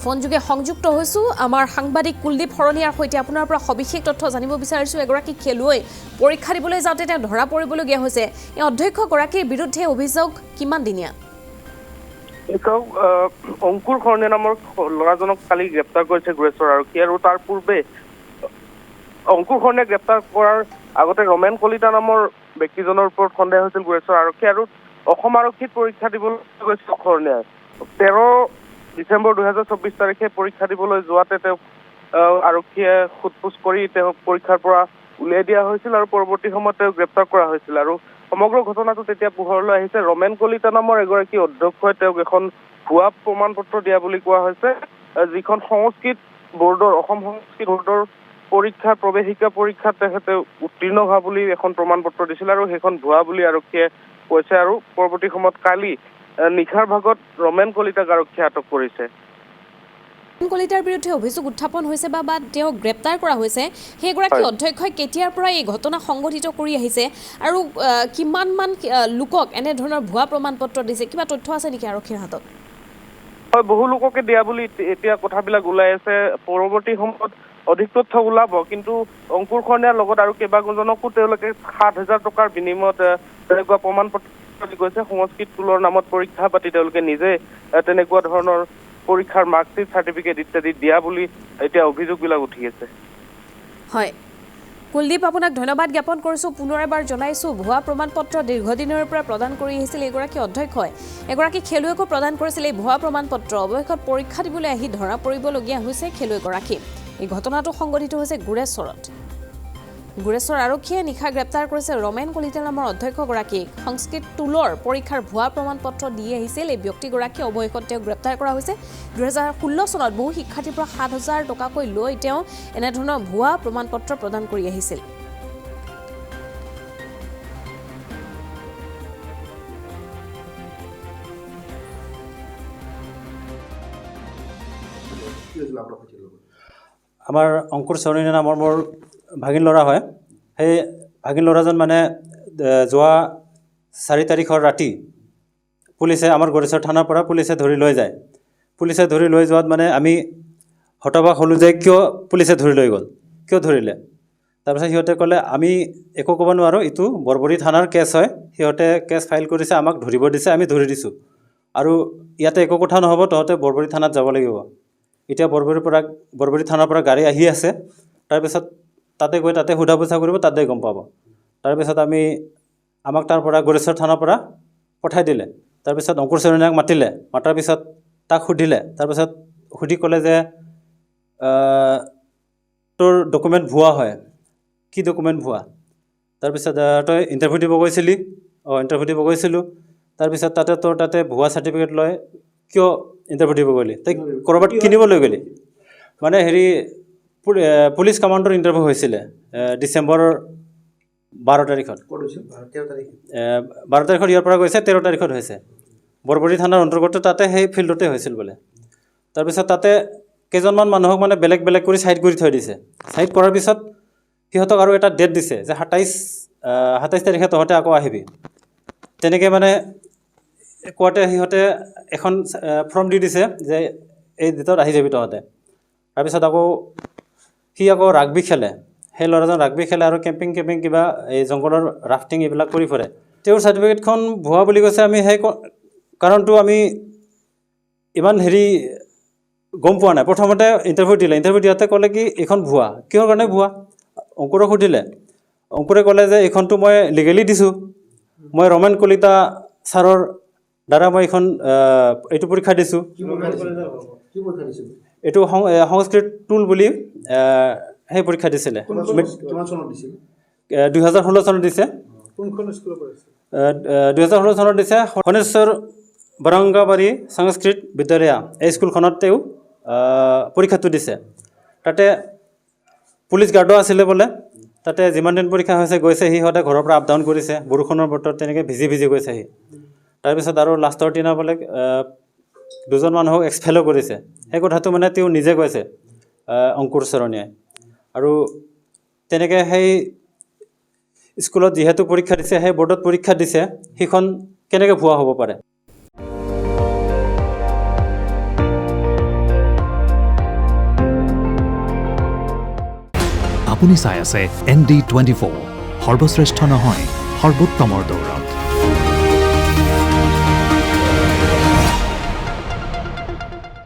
ফোনযোগে সংযুক্ত হৈছোঁ আমাৰ সাংবাদিক কুলদীপ শৰণীয়াৰ সৈতে আপোনাৰ পৰা সবিশেষ তথ্য জানিব বিচাৰিছোঁ। এগৰাকী খেলুৱৈ পৰীক্ষা দিবলৈ যাওঁতে তেওঁ ধৰা পৰিবলগীয়া হৈছে। এই অধ্যক্ষগৰাকীৰ বিৰুদ্ধে অভিযোগ কিমান দিনীয়া? অংকুৰ শৰণীয়া নামৰ ল'ৰাজনক কালি গ্ৰেপ্তাৰ কৰিছে গুৰেশ্বৰ আৰক্ষী আৰু তাৰ পূৰ্বে অংকুৰ শৰণীয়া গ্ৰেপ্তাৰ কৰাৰ আগতে ৰমেন কলিতা নামৰ ব্যক্তিজনৰ ওপৰত সন্দেহ হৈছিল গুৰেশ্বৰ আৰক্ষী আৰু অসম আৰক্ষীত পৰীক্ষা দিবলৈ গৈছিল শৰণীয়াই। 13 ডিচেম্বৰ 2024 তাৰিখে পৰীক্ষা দিবলৈ যোৱাতে তেওঁক আৰক্ষীয়ে সোধপোছ কৰি তেওঁক পৰীক্ষাৰ পৰা উলিয়াই দিয়া হৈছিল আৰু পৰৱৰ্তী সময়ত তেওঁক গ্ৰেপ্তাৰ কৰা হৈছিল। আৰু সমগ্ৰ ঘটনাটো তেতিয়া পোহৰলৈ আহিছে। ৰমেন কলিতা নামৰ এগৰাকী অধ্যক্ষই তেওঁক এখন ভুৱা প্ৰমাণ পত্ৰ দিয়া বুলি কোৱা হৈছে, যিখন সংস্কৃত বৰ্ডৰ অসম সংস্কৃত বৰ্ডৰ পৰীক্ষা প্ৰৱেশিকা পৰীক্ষাত তেখেতে উত্তীৰ্ণ হোৱা বুলি এখন প্ৰমাণ পত্ৰ দিছিল আৰু সেইখন ভুৱা বুলি আৰক্ষীয়ে কৈছে। আৰু পৰৱৰ্তী সময়ত কালি নিশাৰ ভাগত ৰমেন কলিতাক আৰক্ষীয়ে আটক কৰিছে। ৰমেন কলিতাৰ বিৰুদ্ধে অভিযোগ উত্থাপন হৈছে বা তেওঁক গ্ৰেপ্তাৰ কৰা হৈছে, সেইগৰাকী অধ্যক্ষই কেতিয়াৰ পৰা এই ঘটনা সংঘটিত কৰি আহিছে আৰু কিমানমান লোকক এনেধৰণৰ ভুৱা প্ৰমাণ পত্ৰ দিছে, কিবা তথ্য আছে নেকি আৰক্ষীৰ হাতত? হয়, বহু লোককে দিয়া বুলি এতিয়া কথাবিলাক ওলাই আছে। পৰৱৰ্তী সময়ত অধিক তথ্য ওলাব, কিন্তু অংকুৰ শৰণীয়াৰ লগত আৰু কেইবাজনকো তেওঁলোকে 7,000 টকাৰ বিনিময়ত তেনেকুৱা প্ৰমাণ পত্ৰ গৈছে। সংস্কৃত স্কুলৰ নামত পৰীক্ষা পাতি তেওঁলোকে নিজে তেনেকুৱা ধৰণৰ পৰীক্ষাৰ মাৰ্কশ্বিট চাৰ্টিফিকেট ইত্যাদি দিয়া বুলি এতিয়া অভিযোগবিলাক উঠি আছে। হয়, কুলদীপ, আপোনাক ধন্যবাদ জ্ঞাপন কৰিছোঁ। পুনৰ এবাৰ জনাইছোঁ, ভুৱা প্ৰমাণ পত্ৰ দীৰ্ঘদিনৰ পৰা প্ৰদান কৰি আহিছিল এগৰাকী অধ্যক্ষই। এগৰাকী খেলুৱৈকো প্ৰদান কৰিছিল এই ভুৱা প্ৰমাণ পত্ৰ। অৱশেষত পৰীক্ষা দিবলৈ আহি ধৰা পৰিবলগীয়া হৈছে খেলুৱৈগৰাকী। এই ঘটনাটো সংঘটিত হৈছে গুৰেশ্বৰত। গুৰেশ্বৰ আৰক্ষীয়ে নিশা গ্ৰেপ্তাৰ কৰিছে ৰমেন কলিতা নামৰ অধ্যক্ষগৰাকীক। সংস্কৃত টুলৰ পৰীক্ষাৰ ভুৱা প্ৰমাণ পত্ৰ দি আহিছিল এই ব্যক্তিগৰাকী। অৱশেষত তেওঁক গ্ৰেপ্তাৰ কৰা হৈছে। 2016 চনত বহু শিক্ষাৰ্থীৰ পৰা 7,000 টকাকৈ লৈ তেওঁ এনেধৰণৰ ভুৱা প্ৰমাণ পত্ৰ প্ৰদান কৰি আহিছিল। আমাৰ অংকুৰ শৰণীয়া নামৰ মোৰ ভাগিন ল'ৰা হয়। সেই ভাগিন ল'ৰাজন মানে যোৱা 4 তাৰিখৰ ৰাতি পুলিচে আমাৰ গুৰেশ্বৰ থানাৰ পৰা পুলিচে ধৰি লৈ যায়। পুলিচে ধৰি লৈ যোৱাত মানে আমি হতবাক হ'লোঁ যে কিয় পুলিচে ধৰি লৈ গ'ল, কিয় ধৰিলে। তাৰপিছত সিহঁতে ক'লে আমি একো ক'ব নোৱাৰোঁ, এইটো বৰবৰী থানাৰ কেছ হয়, সিহঁতে কেছ ফাইল কৰিছে, আমাক ধৰিব দিছে, আমি ধৰি দিছোঁ আৰু ইয়াতে একো কথা নহ'ব, তহঁতে বৰবৰী থানাত যাব লাগিব। এতিয়া বৰবৰী থানাৰ পৰা গাড়ী আহি আছে, তাৰপিছত তাতে গৈ তাতে সোধা পোছা কৰিব, তাতে গম পাব। তাৰপিছত আমাক তাৰ পৰা গুৰেশ্বৰ থানাৰ পৰা পঠাই দিলে। তাৰপিছত অংকুৰ শৰণীয়াক মাতিলে, মাতাৰ পিছত তাক সুধিলে। তাৰপিছত সুধি ক'লে যে তোৰ ডকুমেণ্ট ভুৱা হয়। কি ডকুমেণ্ট ভুৱা? তাৰপিছত তই ইণ্টাৰভিউ দিব গৈছিলি? ইণ্টাৰভিউ দিব গৈছিলোঁ। তাৰপিছত তাতে ভুৱা চাৰ্টিফিকেট লয়, কিয় ইণ্টাৰভিউ দিব গ'লি? তই ক'ৰবাত কিনিবলৈ গ'লি? মানে পুলিচ কামাণ্ডৰ ইণ্টাৰভিউ হৈছিলে ডিচেম্বৰৰ 12 তাৰিখত। 12 তাৰিখত ইয়াৰ পৰা গৈছে, 13 তাৰিখত হৈছে। বৰবৰী থানাৰ অন্তৰ্গত তাতে সেই ফিল্ডতে হৈছিল বোলে। তাৰপিছত তাতে কেইজনমান মানুহক মানে বেলেগ বেলেগ কৰি ছাইড কৰি থৈ দিছে। ছাইড কৰাৰ পিছত সিহঁতক আৰু এটা ডেট দিছে যে 27 তাৰিখে তহঁতে আকৌ আহিবি। তেনেকৈ মানে কোৱাতে সিহঁতে এখন ফৰ্ম দি দিছে যে এই ডেটত আহি যাবি তহঁতে। তাৰপিছত সি আকৌ ৰাগবি খেলে। সেই ল'ৰাজন ৰাগবি খেলে আৰু কেম্পিং কিবা এই জংঘলৰ ৰাফটিং এইবিলাক কৰি ফুৰে। তেওঁৰ চাৰ্টিফিকেটখন ভুৱা বুলি কৈছে। আমি সেই কাৰণটো আমি ইমান গম পোৱা নাই। প্ৰথমতে ইণ্টাৰভিউ দিওঁতে ক'লে কি এইখন ভুৱা। কিহৰ কাৰণে ভুৱা? অংকুৰক সুধিলে। অংকুৰে ক'লে যে এইখনটো মই লিগেলি দিছোঁ, মই ৰমেন কলিতা ছাৰৰ দ্বাৰা মই এইটো পৰীক্ষা দিছোঁ। এইটো সংস্কৃত টুল বুলি সেই পৰীক্ষা দিছিলে। 2016 চনত দিছে। 2016 চনত দিছে শনেশ্বৰ বৰংগাবাৰী সংস্কৃত বিদ্যালয়, এই স্কুলখনত তেওঁ পৰীক্ষাটো দিছে। তাতে পুলিচ গাৰ্ডো আছিলে বোলে। তাতে যিমান দিন পৰীক্ষা গৈছে সিহঁতে ঘৰৰ পৰা আপ ডাউন কৰিছে, বৰষুণৰ বতৰত তেনেকৈ ভিজি গৈছে সি। তাৰপিছত আৰু লাষ্টৰ দিনা বোলে 2জন মানুহক এক্সপেলো কৰিছে। সেই কথাটো মানে তেওঁ নিজে কৈছে অংকুৰ শৰণীয়াই। আৰু তেনেকৈ সেই স্কুলত যিহেতু পৰীক্ষা দিছে, সেই বৰ্ডত পৰীক্ষা দিছে, সেইখন কেনেকৈ ভুৱা হ'ব পাৰে? আপুনি চাই আছে ND24 সৰ্বশ্ৰেষ্ঠ নহয় সৰ্বোত্তমৰ দৌৰত।